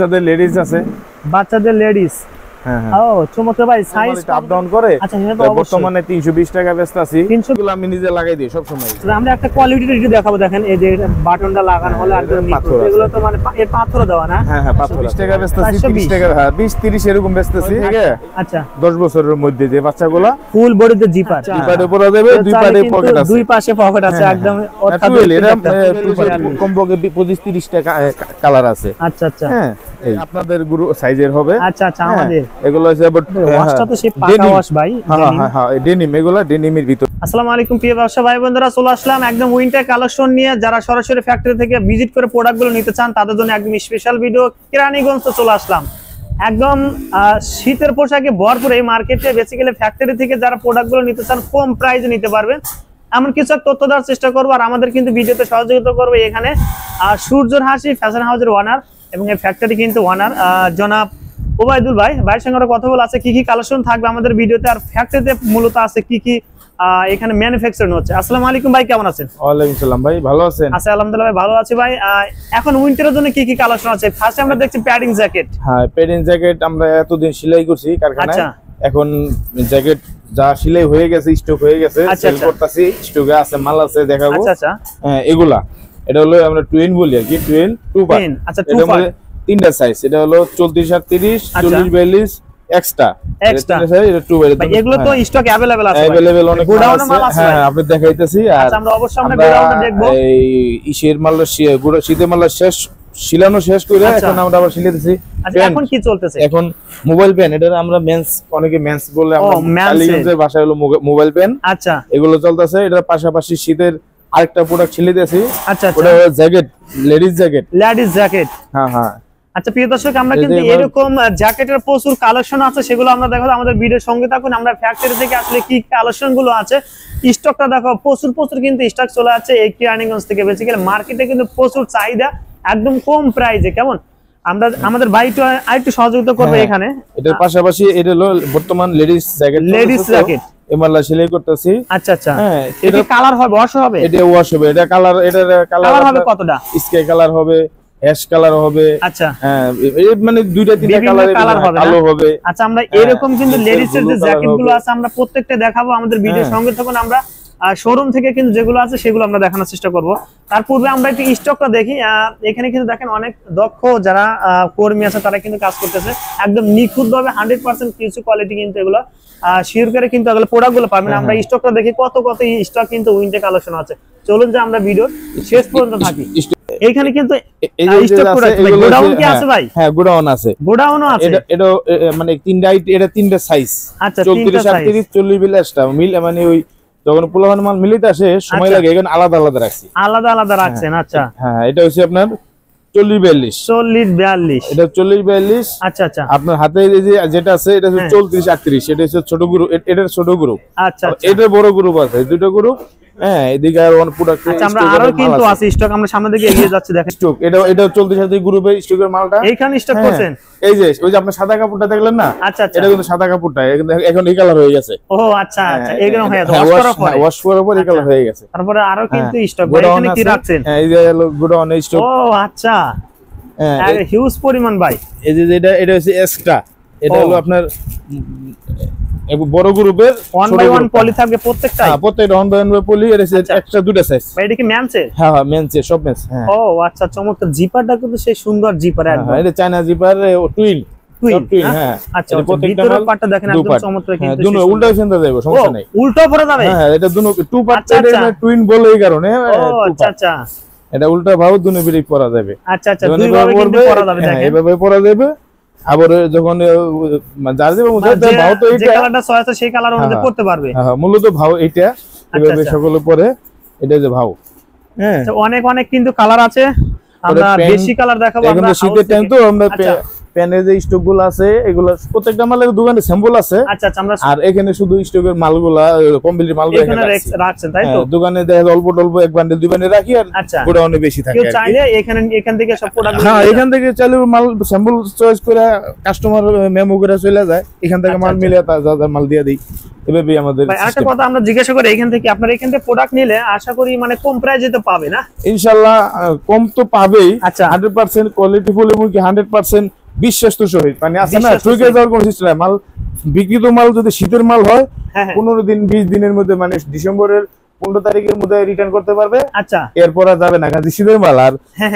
বাচ্চাদের লেডিস আছে, বাচ্চাদের লেডিস। হ্যাঁ হ্যাঁ। ও চমৎকার ভাই, সাইজ আপ ডাউন করে। আচ্ছা বর্তমানে 320 টাকা বেচতে আছি। 300 গুলো আমি নিজে লাগাই দিই সব সময়। আমরা একটা কোয়ালিটি একটু দেখাবো, দেখেন এই যে বাটনটা লাগানো হলো একদম পাথর, এগুলো তো মানে এর পাথর দেওয়া না? হ্যাঁ হ্যাঁ, 20 টাকা বেচতে আছি, 30 টাকা, হ্যাঁ 20 30 এরকম বেচতে আছি। ঠিক আছে, আচ্ছা 10 বছরের মধ্যে যে বাচ্চাগুলা ফুল বডিতে জিপার, জিপারে পরা যাবে, দুই পাশে পকেট আছে, দুই পাশে পকেট আছে একদম অত্যাধুনিক। এটা কমপক্ষে 25 30 টাকা কালার আছে। আচ্ছা আচ্ছা, হ্যাঁ এই আপনাদের গুরু সাইজের হবে। আচ্ছা আচ্ছা, আমাদের এগুলো হচ্ছে ওয়াশটা তো সেই পাকা ওয়াশ ভাই। হ্যাঁ হ্যাঁ হ্যাঁ, ডেনিম, এগুলা ডেনিমের ভিতর। আসসালামু আলাইকুম প্রিয় ব্যবসায়ী ভাই বন্ধুরা, চলে আসলাম একদম উইন্টার কালেকশন নিয়ে। যারা সরাসরি ফ্যাক্টরি থেকে ভিজিট করে প্রোডাক্টগুলো নিতে চান তাদের জন্য একদম স্পেশাল ভিডিও। কেরানীগঞ্জ তো চলে আসলাম একদম শীতের পোশাকে ভরপুর এই মার্কেটে। বেসিক্যালি ফ্যাক্টরি থেকে যারা প্রোডাক্টগুলো নিতে চান কম প্রাইসে নিতে পারবেন, এমন কিছু এক তথ্য দেওয়ার চেষ্টা করবো। আর আমাদের কিন্তু ভিডিওতে সহযোগিতা করবে এখানে সূর্যর হাসি ফ্যাশন হাউসের ওনার এবং এই ফ্যাক্টরি কিন্তু ওনার জনাব ওবায়দুল ভাই। ভাইয়ের সঙ্গে কথা বলা আছে কি কি কালেকশন থাকবে আমাদের ভিডিওতে, আর ফ্যাক্টরিতে মূলত আছে কি কি এখানে ম্যানুফ্যাকচারিং হচ্ছে। আসসালামু আলাইকুম ভাই, কেমন আছেন? ওয়ালাইকুম সালাম ভাই, ভালো আছেন? আচ্ছা আলহামদুলিল্লাহ ভাই, ভালো আছি ভাই। এখন উইন্টারের জন্য কি কি কালেকশন আছে? ফার্স্টে আমরা দেখছি প্যাডিং জ্যাকেট। হ্যাঁ, প্যাডিং জ্যাকেট আমরা এতদিন সেলাই করছি কারখানায়। আচ্ছা, এখন জ্যাকেট যা সেলাই হয়ে গেছে, স্টক হয়ে গেছে, সেল করতেছি। স্টকে আছে, মাল আছে, দেখাবো। আচ্ছা আচ্ছা, হ্যাঁ এগুলা, এটা হলো আমরা টুইন বলি আর কি, টুইন টু পার্ট। আচ্ছা, এটা মানে তিনটা সাইজ, এটা হলো 34 38 40 42 এক্সট্রা। এটা টু বাই। এগুলো তো স্টক अवेलेबल আছে, अवेलेबल অনেক মাল আছে। হ্যাঁ আপনি দেখাইতেছি। আর আচ্ছা, আমরা অবশ্যই আমরা গোডাউনে দেখব। এই ইশের মাল, শীতের মাল শেষ, শিলানো শেষ করে এখন আমরা আবার শিলাতেছি। আচ্ছা, এখন কি চলতেছে? এখন মোবাইল পেন, এটা আমরা মেন্স, অনেকে মেন্স বলে, আমরা কালীগঞ্জের ভাষায় হলো মোবাইল পেন। আচ্ছা, এগুলো চলতেছে। এটার পাশাপাশি শীতের আরেকটা প্রোডাক্ট শিলাতেছি। আচ্ছা, ওটা jacket, ladies jacket. Ladies jacket, হ্যাঁ হ্যাঁ। আচ্ছা প্রিয় দর্শক, আমরা কিন্তু এরকম জ্যাকেটের প্রচুর কালেকশন আছে, সেগুলো আমরা দেখাবো। আমাদের ভিডিওর সঙ্গে থাকুন। আমরা ফ্যাক্টরি থেকে আসলে কি কালেকশন গুলো আছে, স্টকটা দেখো। প্রচুর কিন্তু স্টক চলে আছে এই কেরানীগঞ্জ থেকে। বেসিক্যালি মার্কেটে কিন্তু প্রচুর চাহিদা, একদম কম প্রাইসে। কেমন আমরা আমাদের বাইটা আরেকটু সহযোগিতা করবে এখানে। এটার পাশাপাশি এটা হলো বর্তমান লেডিস জ্যাকেট, লেডিস জ্যাকেট এমালা সেলাই করতেছি। আচ্ছা আচ্ছা, হ্যাঁ এটা কালার হবে, ওয়াশ হবে? এটা ওয়াশ হবে। এটা কালার, এটার কালার হবে কতটা? স্কাই কালার হবে, অ্যাশ কালার হবে। আচ্ছা, হ্যাঁ মানে দুইটা তিনটা কালার হবে, কালো হবে। আচ্ছা, আমরা এরকম কিন্তু লেডিস এর যে জ্যাকেট গুলো আছে আমরা প্রত্যেকটা দেখাবো। আমাদের ভিডিওর সঙ্গে থাকুন। আমরা শোরুম থেকে কিন্তু যেগুলো আছে সেগুলো আমরা দেখানোর চেষ্টা করব। তার পূর্বে আমরা একটু স্টকটা দেখি। এখানে কিন্তু দেখেন অনেক দক্ষ যারা কর্মী আছে তারা কিন্তু কাজ করতেছে একদম নিখুঁত ভাবে, 100% কিছু কোয়ালিটি কিন্তু এগুলো শিওর করে কিন্তু এগুলো প্রোডাক্ট গুলো পাবেন। আমরা স্টকটা দেখি কত স্টক কিন্তু উইন্টার কালেকশন আছে। চলুন যে আমরা ভিডিও শেষ পর্যন্ত থাকি। এইখানে কিন্তু স্টক প্রোডাক্ট গোডাউন কি আছে ভাই? হ্যাঁ গোডাউন আছে, গোডাউনও আছে। এটা মানে তিনটা সাইজ। আচ্ছা, 34 38 40 42টা মিল, মানে ওই যখন পোলাপান মাল মিলিতে আসে সময় লাগে, এখন আলাদা আলাদা রাখছি, আলাদা আলাদা রাখছেন। আচ্ছা হ্যাঁ, এটা হচ্ছে আপনার 40 42 40 42, এটা 40 42। আচ্ছা আচ্ছা, আপনার হাতে এই যে যেটা আছে এটা হচ্ছে 34 38, এটা হচ্ছে ছোট গ্রুপ, এটার ছোট গ্রুপ। আচ্ছা, এটার বড় গ্রুপ আছে, দুটো গ্রুপ। হ্যাঁ এদিকে আর ওয়ান প্রোডাক্ট। আচ্ছা, আমরা আরো কিন্তু আছে স্টক, আমরা সামনে দিকে এগিয়ে যাচ্ছি। দেখেন স্টক, এটা 34 গ্রুপের স্টকের মালটা এইখানে স্টক করছেন। এই যে ওই যে আপনি সাদা কাপড়টা দেখলেন না? আচ্ছা আচ্ছা, এটা কিন্তু সাদা কাপড়টা এখন এই কালার হয়ে গেছে। ও আচ্ছা আচ্ছা, এইরকম হয়ে গেছে, ওয়াশ করার পর এই কালার হয়ে গেছে। তারপরে আরো কিন্তু স্টক, এখানে কি রাখছেন? এই যে গোডাউন স্টক। ও আচ্ছা, হ্যাঁ হিউজ পরিমাণ ভাই। এই যে এটা হচ্ছে এক্সট্রা, এটা হলো আপনার বড় গ্রুপের 1 বাই 1 পলি থাকবে প্রত্যেকটা। হ্যাঁ প্রত্যেকটা 1 বাই 1 পলি। এর এক্সট্রা দুটো সাইজ ভাই। এটা কি মেন্সের? হ্যাঁ হ্যাঁ মেন্সের, সব মেন্স। হ্যাঁ ও আচ্ছা, চমৎকার। জিপারটা কিন্তু সেই সুন্দর জিপার একদম। এটা চায়না জিপার, টুইন। হ্যাঁ আচ্ছা, ভিতরের পার্টটা দেখেন একদম চমৎকার। কিন্তু দুটো উল্টো সেন্টার যাবে, সমস্যা নাই, উল্টো পড়ে যাবে। হ্যাঁ এটা দুটো টু পার্ট, এটা টুইন বলে এই কারণে। ও আচ্ছা আচ্ছা, এটা উল্টা ভাবে দুটো বিড়ি পরা যাবে। আচ্ছা আচ্ছা, দুই ভাবে কিন্তু পরা যাবে। দেখেন এইভাবে পরা যাবে। আবার যখন যার যে ভাও, তো এইটা যে কালারটা চয়েস আছে সেই কালার অনুযায়ী পড়তে পারবে। হ্যাঁ মূলত ভাও এইটা, এইভাবে সকলে পরে, এটা যে ভাও। হ্যাঁ অনেক কিন্তু কালার আছে, আমরা বেশি কালার দেখাবো। আমরা শীতের টাইম তো আমরা প্যানের যে স্টক গুলো আছে এগুলো প্রত্যেকটা মালের দোকানে স্যাম্পল আছে। আচ্ছা আচ্ছা, আমরা আর এখানে শুধু স্টকের মালগুলা কমপ্লিট মাল এখানে রাখছেন তাই তো? দোকানে দেখা যায় অল্প অল্প এক বান্ডেল দুই বান্ডেল রাখি, আর ওটা অনেক বেশি থাকে। কেউ চাইলে এখান থেকে সব প্রোডাক্ট, হ্যাঁ এখান থেকে চাইলে মাল স্যাম্পল চয়েস করে কাস্টমার মেমো করে চলে যায়, এখান থেকে মাল মিলে তার মাল দিয়ে দিই। এভাবেই আমাদের একটা কথা আমরা জিজ্ঞাসা করি, এখান থেকে আপনারা এখান থেকে প্রোডাক্ট নিলে আশা করি মানে কম প্রাইসে তো পাবে না? ইনশাআল্লাহ কম তো পাবেই। আচ্ছা 100% কোয়ালিটি ফুল এবং 100% বিশ্বাসের সহিত, মানে আছে না ঠকে যাওয়ার কোনো সিস্টেম নাই। মাল বিক্রিত মাল যদি শীতের মাল হয় 15 দিন 20 দিনের মধ্যে, মানে ডিসেম্বরের 15 তারিখের মধ্যে রিটার্ন করতে পারবে। আচ্ছা এরপর আর যাবে না, কারণ শীতের মাল। আর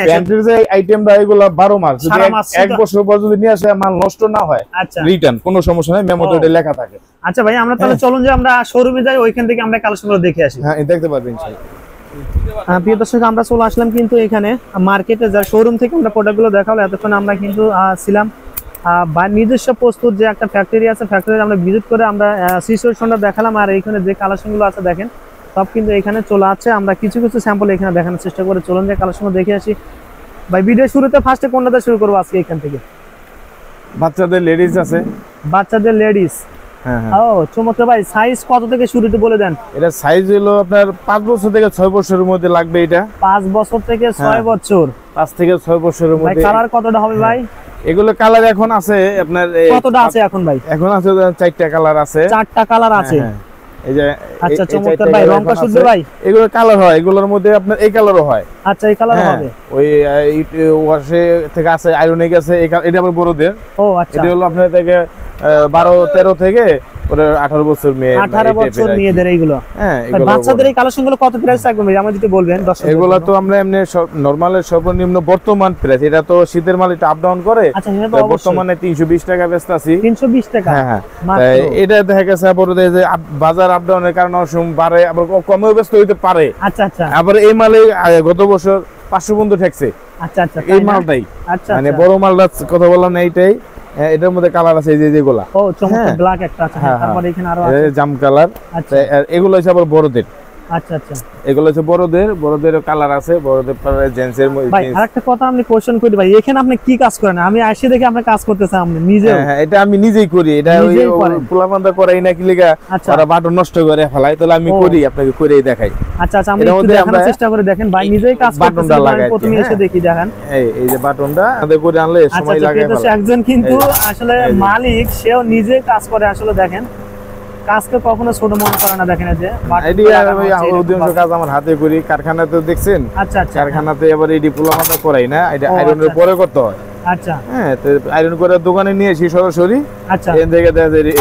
প্যান্টের যে আইটেমটা এগুলো 12 মাস, যদি এক বছর পর যদি নিয়ে আসে মাল নষ্ট না হয় রিটার্ন কোনো সমস্যা নাই, মেমোতে ওটা লেখা থাকে। আচ্ছা ভাই আমরা তাহলে চলুন যে আমরা শোরুমে যাই, ওইখান থেকে আমরা কালেকশনগুলো দেখে আসি। হ্যাঁ দেখতে পারবেন ইনশাআল্লাহ। প্রিয় দর্শক আমরা চলে আসলাম কিন্তু এখানে মার্কেটে, যা শোরুম থেকে আমরা প্রোডাক্টগুলো দেখাবো। এতক্ষণ আমরা কিন্তু ছিলাম বা নিজস্ব প্রস্তুত যে একটা ফ্যাক্টরি আছে, ফ্যাক্টরি আমরা ভিজিট করে আমরা সিচুয়েশনটা দেখালাম। আর এখানে যে কালেকশনগুলো আছে দেখেন সব কিন্তু এখানে চলে আছে। আমরা কিছু কিছু স্যাম্পল এখানে দেখানোর চেষ্টা করে চলুন যে কালেকশনগুলো দেখে আসি। ভাই ভিডিও শুরুতে ফার্স্টে কোনটা শুরু করবো আজকে? এখান থেকে বাচ্চাদের লেডিস আছে। বাচ্চাদের লেডিস, হ্যাঁ হ্যাঁ। ও চমৎকার ভাই। সাইজ কত থেকে শুরুতে বলে দেন? এটা সাইজ হলো আপনার 5 বছর থেকে 6 বছরের মধ্যে লাগবে। এটা 5 বছর থেকে 6 বছর, 5 থেকে 6 বছরের মধ্যে। ভাই কালার কতটা হবে ভাই? এগুলো কালার এখন আছে আপনার কতটা আছে এখন ভাই? এখন আছে 4টা কালার আছে। 4টা কালার আছে। এই যে আচ্ছা চমৎকার ভাই। রংটা শুদ্ধ ভাই? এগুলো কালার হয়, এগুলোর মধ্যে আপনার এই কালারও হয়। আচ্ছা এই কালার হবে। ওই ওয়াশে থেকে আছে, আয়রনে গেছে। এটা আবার বড়দের। ও আচ্ছা। এটা হলো আপনার থেকে 12-13 থেকে 18 বছর মেয়ে, 18 বছর মেয়েদের এইগুলো। হ্যাঁ বাচ্চাদের এই কালেকশনগুলো কত প্রাইস থাকবে ভাই আমাদের একটু বলবেন? এগুলো তো আমরা এমনি নরমালের সর্বনিম্ন বর্তমান প্রাইস, এটা তো শীতের মাল, এটা আপ ডাউন করে। আচ্ছা বর্তমানে 320 টাকা বেচতাছি। 320 টাকা? হ্যাঁ হ্যাঁ। এটা দেখা গেছে বড়দের যে বাজার আপ ডাউনের কারণে অসম বাড়ে, আবার কমেও ব্যস্ত হইতে পারে। আচ্ছা আচ্ছা। আবার এই মালে গত বছর 500 পর্যন্ত ঠেকছে। আচ্ছা আচ্ছা। এই মালটাই আচ্ছা মানে বড় মালটা কথা বললাম না, এইটাই। এটার মধ্যে কালার আছে এই যে যেগুলা। ও চমৎকার ব্ল্যাক একটা আছে। তারপর এখানে আরো আছে জাম কালার। আচ্ছা এগুলো হচ্ছে আবার বড়দের। আচ্ছা আচ্ছা। এগুলো হচ্ছে বড়দের কালার আছে, বড়দের জেন্টসের মধ্যে। ভাই আরেকটা কথা আমি কোশ্চেন করি ভাই, এখানে আপনি কি কাজ করেন? আমি আসি দেখি আপনি কাজ করতেছেন আপনি নিজে? হ্যাঁ এটা আমি নিজেই করি। এটা ওই পোলাপান্দা করাই না কি লিগা, ওরা বাটন নষ্ট করে ফেলায়, তাহলে আমি করি, আপনাকে করেই দেখাই। আচ্ছা আচ্ছা, আমরা একটু দেখানোর চেষ্টা করে দেখেন। ভাই নিজেই কাজ করতেছেন, আমি প্রথমে এসে দেখি। দেখেন এই যে বাটনটা আমাদের করে আনলে সময় লাগে। আচ্ছা একজন কিন্তু আসলে মালিক, সেও নিজে কাজ করে। আসলে দেখেন কাজকে কখনো ছোট মনে করে না। দেখেন যে অধিকাংশ কাজ আমার হাতে করি। কারখানাতে দেখছেন? আচ্ছা আচ্ছা। কারখানাতে এবার এই পোলাপান্দা করাই না, এটা আয়রনের পরে করতে হয়। আচ্ছা হ্যাঁ, তো আয়রন করে দোকানে নিয়ে এসি সরাসরি। আচ্ছা, এখান থেকে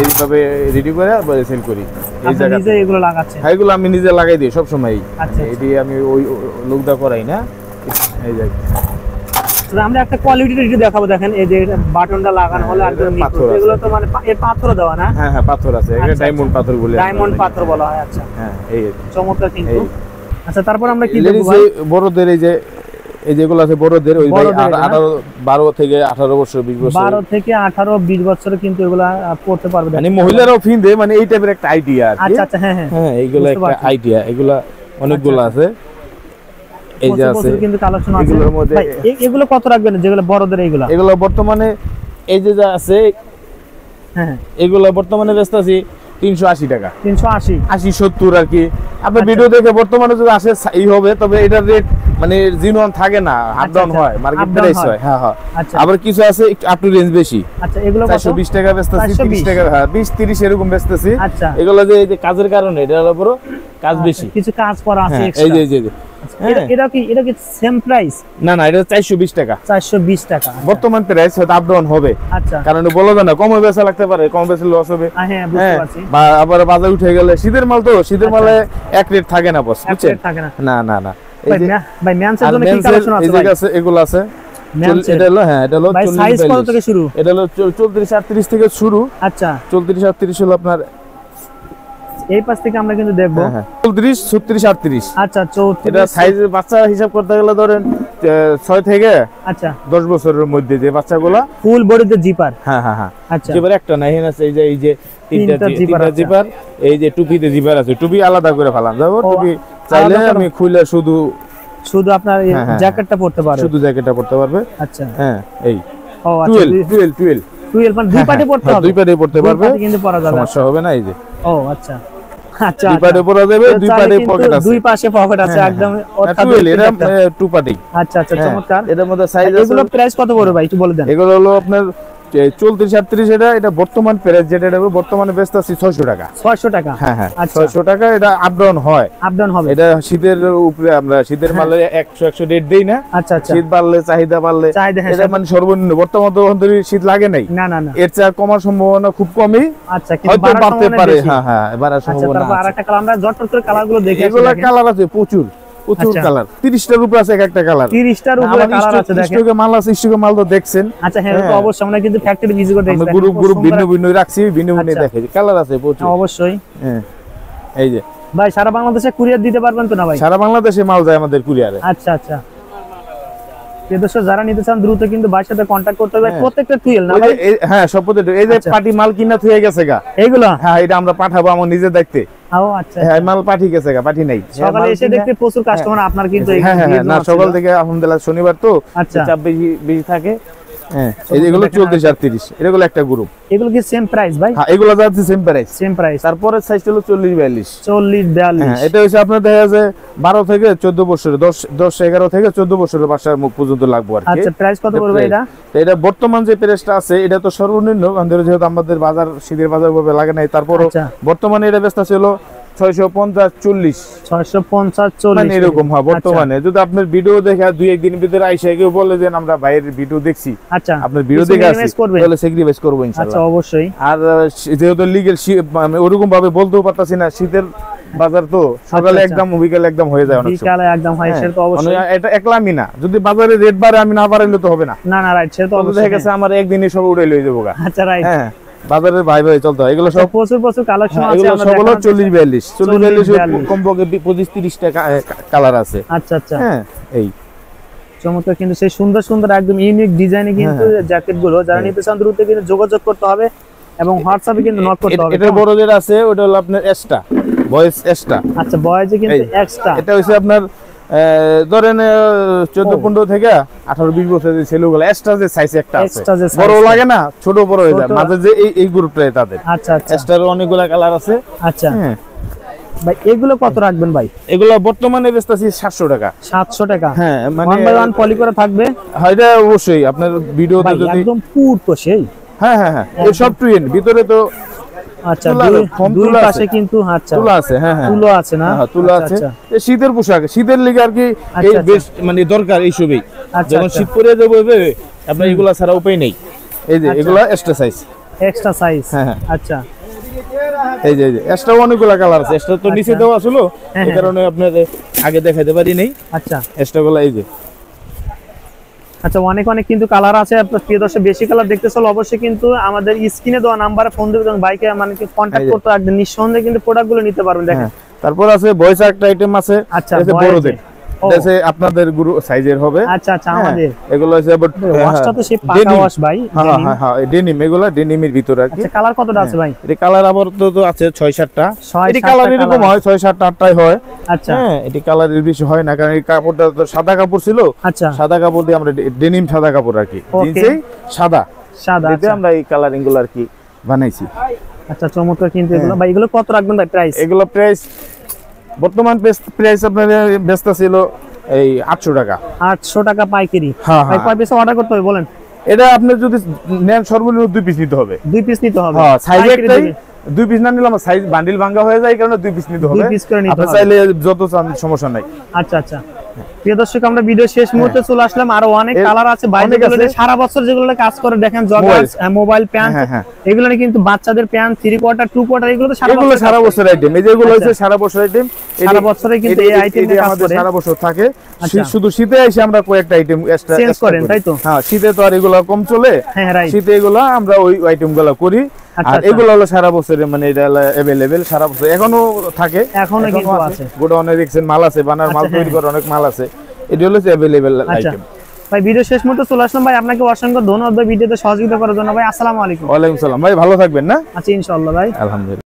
এইভাবে রেডি করে সেল করি। এই জায়গায় নিজে এগুলো লাগাচ্ছেন? হ্যাঁ এগুলো আমি নিজে লাগাই দিই সব সময়। আচ্ছা, এটি আমি ওই লোকদা করাই না। এই জায়গায় আমরা একটা কোয়ালিটি রিভিউ দেখাবো। দেখেন এই যে বাটনটা লাগানো হলো একদম নিখুঁত। এগুলো তো মানে এর পাথর দেওয়া না? হ্যাঁ হ্যাঁ পাথর আছে, এটা ডায়মন্ড পাথর বলে। ডায়মন্ড পাথর বলা হয়। আচ্ছা হ্যাঁ এই চমৎকার কিন্তু। আচ্ছা তারপর আমরা কি দেখব? বড়দের এই যেগুলো আছে বড়দের, ওই 12 থেকে 18 বছর 20 বছর, 12 থেকে 18 20 বছরে কিন্তু এগুলা পড়তে পারবে। মানে মহিলারাও ফিনদে, মানে এই টাইপের একটা আইডিয়া। আচ্ছা আচ্ছা। হ্যাঁ হ্যাঁ এইগুলো একটা আইডিয়া। এগুলা অনেকগুলো আছে। এই যে আছে কিন্তু কালেকশন আছে। এগুলোর মধ্যে এগুলো কত রাখবেন যেগুলো বড়দের? এগুলো বর্তমানে এই যে যা আছে, হ্যাঁ এগুলো বর্তমানে বেচতে আছি 380 টাকা। 380 80 70 আর কি। আপনি ভিডিও দেখে বর্তমানে যদি আসে এই হবে, তবে এটার রেট মানে জিনুয়ান থাকে না, আপ ডাউন হয়, মার্কেট প্রাইস হয়। হ্যাঁ হ্যাঁ। আবার কিছু আছে আপ টু রেঞ্জ বেশি। আচ্ছা এগুলো 420 টাকা বেচতেছি, 30 টাকা, হ্যাঁ 20 30 এরকম বেচতেছি। আচ্ছা এগুলো যে এই যে কাজের কারণে এটার উপর কাজ বেশি, কিছু কাজ করা আছে এক্সট্রা। এই যে এটা কি সেম প্রাইস? না না, এটা 420 টাকা। 420 টাকা বর্তমান প্রাইস হয়তো আপ ডাউন হবে। আচ্ছা, কারণ বলা যায় না, কমে বেচা লাগতে পারে, কম বেচলে লস হবে। হ্যাঁ বুঝতে পারছি। বা আবার বাজার উঠে গেলে শীতের মাল, তো শীতের মালে এক রেট থাকে না বস, বুঝছেন? না না না। ভাই ম্যানসের জন্য কি কালেকশন আছে? এই যে এগুলো আছে। এটা হলো, হ্যাঁ এটা হলো 40 সাইজ কত থেকে শুরু? এটা হলো 34 38 থেকে শুরু। আচ্ছা 34 38 হলো আপনার। এই পাশ থেকে আমরা কিন্তু দেখব 34 36 38। আচ্ছা 34। এটা সাইজ বাচ্চা হিসাব করতে গেলে ধরেন 6 থেকে আচ্ছা 10 বছরের মধ্যে যে বাচ্চাগুলো ফুল বডিতে জিপার। হ্যাঁ হ্যাঁ হ্যাঁ। আচ্ছা জিপার একটা নাই, আছে এই যে তিনটা জিপার। এই যে টুপিতে জিপার আছে, টুপি আলাদা করে ফেলাম যাবো। টুপি চাইলে আমি খুলে শুধু আপনার জ্যাকেটটা পরতে পারবে, শুধু জ্যাকেটটা পরতে পারবে। আচ্ছা হ্যাঁ এই ও আচ্ছা 12 মানে দুই পাটে পড়তে হবে, দুই পাটে পড়তে পারবে, কিন্তু পরা যাবে, সমস্যা হবে না। এই যে ও আচ্ছা আচ্ছা, দুই পাটে পরা যাবে, দুই পাটে পকেট আছে, দুই পাশে পকেট আছে একদম, অর্থাৎ 12 এটা টু পাটি। আচ্ছা আচ্ছা, চমৎকার। এটার মধ্যে সাইজ আছে। এগুলো প্রাইস কত পড়বে ভাই একটু বলে দেন। এগুলো হলো আপনার 34 38, এটা বর্তমান প্রাইস যেটা, এটা বর্তমানে বেচতে আছে 600 টাকা। 600 টাকা, হ্যাঁ হ্যাঁ, আচ্ছা 600 টাকা। এটা আপ ডাউন হয়, আপ ডাউন হবে। এটা শীতের উপরে আমরা শীতের মালে 100 রেট দেই না। আচ্ছা আচ্ছা, শীত বাড়লে চাহিদা বাড়লে এটা মানে সর্বনিম্ন, বর্তমানে অন্তরি শীত লাগে নাই, না না না, এর চেয়ে কমার সম্ভাবনা খুব কমই। আচ্ছা, কিন্তু বাড়তে পারে। হ্যাঁ হ্যাঁ, বাড়ার সম্ভাবনা আছে। তারপর আরেকটা কালার আমরা জটফট করে কালারগুলো দেখি। এগুলা কালার আছে প্রচুর কালার, 30টার উপরে আছে একটা কালার, 30টার উপরে কালার আছে। দেখেন স্টকে মাল আছে, স্টকে মাল তো দেখছেন। আচ্ছা হ্যাঁ, তো অবশ্যই আমরা কিন্তু ফ্যাক্টরি ভিজিট করে দেখছি, গ্রুপ ভিন্ন ভিন্ন রাখছি, ভিন্ন ভিন্ন দেখে কালার আছে প্রচুর। অবশ্যই। হ্যাঁ, এই যে ভাই সারা বাংলাদেশে কুরিয়ার দিতে পারবেন তো না ভাই? সারা বাংলাদেশে মাল যায় আমাদের কুরিয়ারে। আচ্ছা আচ্ছা, যারা নিতে চান দ্রুত কিন্তু ভাইয়ের সাথে কন্টাক্ট করতে হবে। প্রত্যেকটা টুয়েল না ভাই? হ্যাঁ, সব প্রত্যেকটা। এই যে পার্টি মাল কিনা থুয়ে গেছে গা, এইগুলো হ্যাঁ, এটা আমরা পাঠাবো আমার নিজে দেখতে। ও আচ্ছা, হ্যাঁ, মাল পাঠিয়ে গেছে গা, পাঠি নাই। সকালে এসে দেখতে প্রচুর কাস্টমার আপনার কিন্তু। হ্যাঁ হ্যাঁ, না সকাল থেকে আলহামদুলিল্লাহ, শনিবার তো আচ্ছা চাপ বেশি থাকে। হ্যাঁ, এগুলো 34 আর 30, এগুলো একটা গ্রুপ। এগুলো কি সেম প্রাইস ভাই? হ্যাঁ, এগুলো যাচ্ছে সেম প্রাইস, সেম প্রাইস। তারপরে সাইজ হলো 40 42। 40 42, হ্যাঁ, এটা হচ্ছে আপনার দেখা যায় 12 থেকে 14 বছরের, 10 11 থেকে 14 বছরের বাচ্চার মুখ পর্যন্ত লাগবে আর কি। আচ্ছা, প্রাইস কত পড়বে এটা? এটা বর্তমান যে প্রাইসটা আছে এটা তো সর্বনিম্ন, যেহেতু আমাদের বাজার শীতের বাজার ভাবে লাগে নাই, তারপরও বর্তমানে এটা বেচটা ছিল 650 40, 650 40 মানে এরকম হয় বর্তমানে। যদি আপনার ভিডিও দেখে 2-1 দিন ভিতরে আইসা কেউ বলে যে আমরা ভাইয়ের ভিডিও দেখছি, আচ্ছা আপনার ভিডিও দেখে আসি, তাহলে স্যাক্রিফাইস করব ইনশাআল্লাহ। আচ্ছা, অবশ্যই। আর যেহেতু লিগ্যাল ওরকম ভাবে বলতেও পারতাছি না, শীতের বাজার তো সকালে একদম বিকালে একদম হয়ে যায়, অনেক সময় বিকালে একদম হয়, সেটা তো অবশ্যই। এটা একলামই না, যদি বাজারে রেট বাড়ে আমি না বাড়াইলে তো হবে না। না না, রাইট, সেটা তো অবশ্যই। দেখা গেছে আমার একদিনই সব উড়াই লয়ে যাবো গা। আচ্ছা, রাইট। হ্যাঁ, বাজারে ভাই চলতে হয়। এগুলো সব প্রচুর কালেকশন আছে। এগুলো সব হলো 40 42 কমপক্ষে 25 30টা কালার আছে। আচ্ছা আচ্ছা, হ্যাঁ, এই চমৎকার কিন্তু সেই সুন্দর সুন্দর একদম ইউনিক ডিজাইনে কিন্তু জ্যাকেট গুলো যারা নিতে চান দ্রুত কিন্তু যোগাযোগ করতে হবে এবং হোয়াটসঅ্যাপে কিন্তু নক করতে হবে। এটা বড় যেটা আছে ওটা হলো আপনার এক্সট্রা বয়েস এক্সট্রা। আচ্ছা, বয়েজে কিন্তু এক্সট্রা। এটা হইছে আপনার ধরেন 14-15 থেকে 18-20 বছরের ছেলেগুলো এক্সট্রা যে সাইজ একটা আছে, বড় লাগে না, ছোট বড় হয়ে যায় মাঝে, যে এই গ্রুপটাই তাদের। আচ্ছা আচ্ছা, এক্সট্রার অনেকগুলা কালার আছে। আচ্ছা ভাই, এগুলো কত রাখবেন ভাই? এগুলো বর্তমানে বেচতেছি 700 টাকা। 700 টাকা, হ্যাঁ, মানে 1 বাই 1 পলি করা থাকবে। হ্যাঁ, এটা অবশ্যই আপনার ভিডিওতে যদি একদম পুর তো সেই। হ্যাঁ হ্যাঁ হ্যাঁ, এই সব টুইন ভিতরে তো। আচ্ছা, দুই পাশে কিন্তু আচ্ছা তুলা আছে। হ্যাঁ হ্যাঁ, তুলো আছে না? হ্যাঁ, তুলা আছে। এই শীতের পোশাক, শীতের লিগে আর কি এই বেশ মানে দরকার এই সবই। যখন শীত পড়ে যাবে আপনার এগুলা ছাড়া উপায় নেই। এই যে এগুলা এক্সট্রা সাইজ। এক্সট্রা সাইজ, হ্যাঁ আচ্ছা। এই যে এক্সট্রা অনেকগুলা কালার আছে। এক্সট্রা তো নিচে দেওয়া ছিল, এই কারণে আপনার আগে দেখাতে পারি নাই। আচ্ছা, এক্সট্রা গুলা এই যে। আচ্ছা, অনেক কিন্তু কালার আছে। প্রিয় দর্শক, বেশি কালার দেখতে চাইলে অবশ্যই কিন্তু আমাদের স্ক্রিনে দেওয়া নাম্বারে ফোন দিবেন এবং বাইকে মানে কন্টাক্ট করতে একদম নিঃসন্দেহে কিন্তু প্রোডাক্টগুলো নিতে পারবেন। দেখেন, তারপর আছে ভয়েস একটা আইটেম আছে। আচ্ছা, বড়দের দেশে আপনাদের গুরু সাইজের হবে। আচ্ছা আচ্ছা, আমাদের এগুলো হচ্ছে ওয়াশটা তো সেই পাকা ওয়াশ ভাই। হ্যাঁ হ্যাঁ হ্যাঁ, ডেনিম, এগুলো ডেনিমের ভিতরে আর কি। আচ্ছা, কালার কতটা আছে ভাই? এই কালার আবার তো আছে 6-7টা। এই কালার এরকম হয় 6-7টা 8টাই হয়। আচ্ছা, হ্যাঁ, এই কালারের বেশি হয় না, কারণ এই কাপড়টা তো সাদা কাপড় ছিল। আচ্ছা, সাদা কাপড় দিয়ে আমরা ডেনিম সাদা কাপড় আর কি, জিন্সেই সাদা দিতে আমরা এই কালারিং গুলো আর কি বানাইছি। আচ্ছা, চমৎকার কিন্তু এগুলো। ভাই এগুলো কত রাখবেন ভাই প্রাইস? এগুলো প্রাইস বর্তমান প্রাইস আপনার বেচটা ছিল এই 800 টাকা। 800 টাকা পাইকারি। হ্যাঁ, ভাই কয় পিস অর্ডার করতে হবে বলেন? এটা আপনি যদি নেন সর্বনিম্ন 2 পিস নিতে হবে। 2 পিস নিতে হবে। হ্যাঁ, সাইজ একটাই, 2 পিস না নিলে আমার সাইজ বান্ডিল ভাঙা হয়ে যায়, কারণে 2 পিস নিতে হবে। 2 পিস করে নিতে হবে। আপনি চাইলে যত চান সমস্যা নাই। আচ্ছা আচ্ছা, প্রিয় দর্শক, আমরা ভিডিও শেষ মুহূর্তে চলে আসলাম। আরো অনেক কালার আছে বাইরে, সারা বছর যেগুলো কাজ করে দেখেন, জগার্স, মোবাইল প্যান্ট, এগুলো কিন্তু বাচ্চাদের প্যান্ট, 3 কোয়ার্টার 2 কোয়ার্টার, এগুলো তো সারা বছর আইটেম। এই যেগুলো হচ্ছে সারা বছর আইটেম, সারা বছরে কিন্তু এই আইটেম আমাদের সারা বছর থাকে। শুধু শীতে এসে আমরা কয়েকটা আইটেম এক্সট্রা চেঞ্জ করেন, তাই তো? হ্যাঁ, শীতে তো আর এগুলো কম চলে। হ্যাঁ, রাইট। শীতে এগুলো আমরা ওই আইটেমগুলো করি। আর এগুলো হলো সারা বছরে, মানে এটা अवेलेबल সারা বছর এখনো থাকে। এখনো কিন্তু আছে, গোডাউনে দেখছেন মাল আছে, বানার মাল তৈরি করার অনেক মাল আছে। এটা হলো अवेलेबल আইটেম। ভাই ভিডিও শেষ মুহূর্তে চলে আসলাম। ভাই আপনাকে অসংখ্য ধন্যবাদ ভিডিওতে সহযোগিতা করার জন্য। ভাই আসসালামু আলাইকুম। ওয়া আলাইকুম সালাম। ভাই ভালো থাকবেন না? আচ্ছা, ইনশাআল্লাহ ভাই, আলহামদুলিল্লাহ।